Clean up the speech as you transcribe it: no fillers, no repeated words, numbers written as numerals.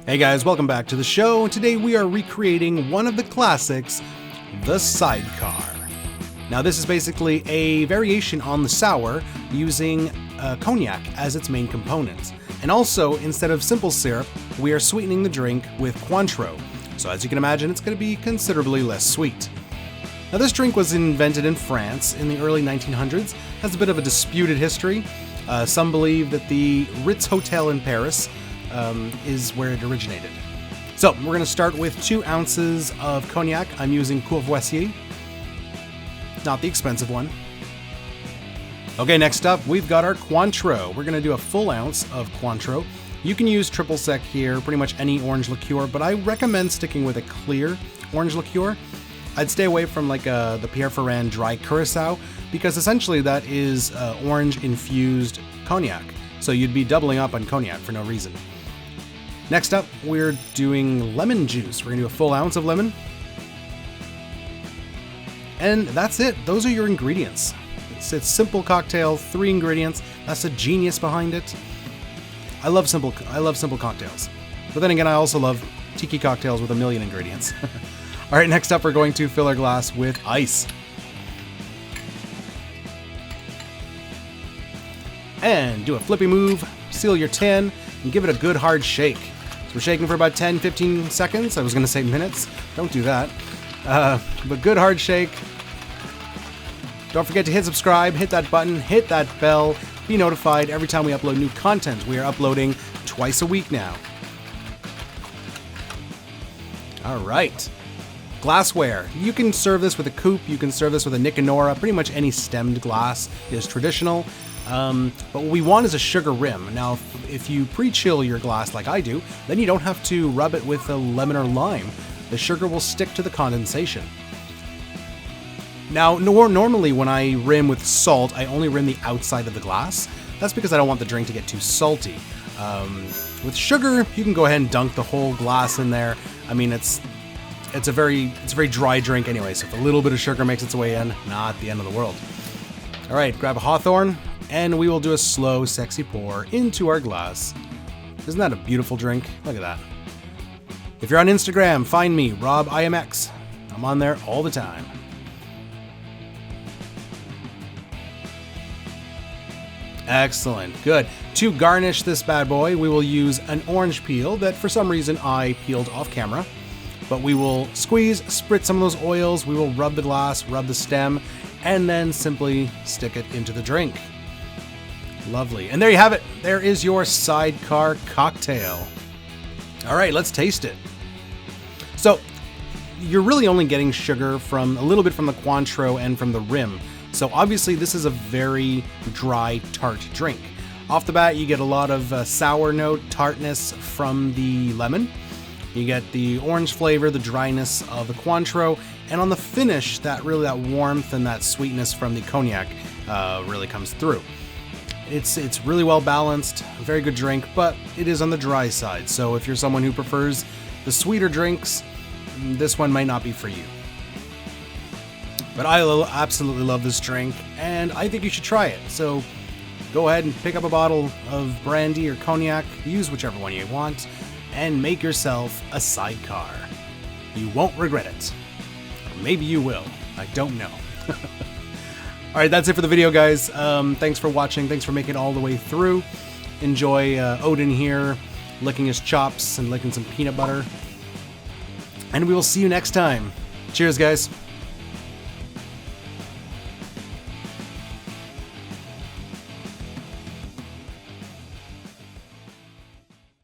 Hey guys, welcome back to the show. Today we are recreating one of the classics, the Sidecar. Now this is basically a variation on the sour using Cognac as its main component. And also, instead of simple syrup, we are sweetening the drink with Cointreau. So as you can imagine, it's going to be considerably less sweet. Now this drink was invented in France in the early 1900s, has a bit of a disputed history. Some believe that the Ritz Hotel in Paris is where it originated. So we're going to start with 2 ounces of Cognac. I'm using Courvoisier, not the expensive one. Okay, next up we've got our Cointreau. We're going to do a full ounce of Cointreau. You can use triple sec here, pretty much any orange liqueur, but I recommend sticking with a clear orange liqueur. I'd stay away from like the Pierre Ferrand dry curacao, because essentially that is orange infused cognac. So you'd be doubling up on cognac for no reason. Next up, we're doing lemon juice. We're gonna do a full ounce of lemon. And that's it. Those are your ingredients. It's simple cocktail, 3 ingredients. That's the genius behind it. I love simple cocktails. But then again, I also love tiki cocktails with a million ingredients. All right, next up, we're going to fill our glass with ice. And do a flippy move, seal your tin, and give it a good hard shake. So we're shaking for about 10-15 seconds. I was going to say minutes. Don't do that. But good hard shake. Don't forget to hit subscribe, hit that button, hit that bell. Be notified every time we upload new content. We are uploading twice a week now. All right. Glassware. You can serve this with a coupe, you can serve this with a Nick and Nora. Pretty much any stemmed glass is traditional. But what we want is a sugar rim. Now, if you pre-chill your glass like I do, then you don't have to rub it with a lemon or lime. The sugar will stick to the condensation. Now, normally when I rim with salt, I only rim the outside of the glass. That's because I don't want the drink to get too salty. With sugar, you can go ahead and dunk the whole glass in there. I mean, it's a very dry drink anyway, so if a little bit of sugar makes its way in, not the end of the world. All right, grab a Hawthorne, and we will do a slow, sexy pour into our glass. Isn't that a beautiful drink? Look at that. If you're on Instagram, find me, RobIMX. I'm on there all the time. Excellent, good. To garnish this bad boy, we will use an orange peel that for some reason I peeled off camera. But we will squeeze, spritz some of those oils, we will rub the glass, rub the stem, and then simply stick it into the drink. Lovely. And there you have it. There is your Sidecar cocktail. All right, let's taste it. So you're really only getting sugar from a little bit from the Cointreau and from the rim. So obviously this is a very dry, tart drink. Off the bat, you get a lot of sour note, tartness from the lemon. You get the orange flavor, the dryness of the Cointreau, and on the finish, that warmth and that sweetness from the cognac really comes through. It's really well balanced, a very good drink, but it is on the dry side. So if you're someone who prefers the sweeter drinks, this one might not be for you. But I absolutely love this drink, and I think you should try it. So go ahead and pick up a bottle of Brandy or Cognac, use whichever one you want, and make yourself a Sidecar. You won't regret it. Or maybe you will. I don't know. Alright, that's it for the video, guys. Thanks for watching. Thanks for making it all the way through. Enjoy Odin here, licking his chops and licking some peanut butter. And we will see you next time. Cheers, guys.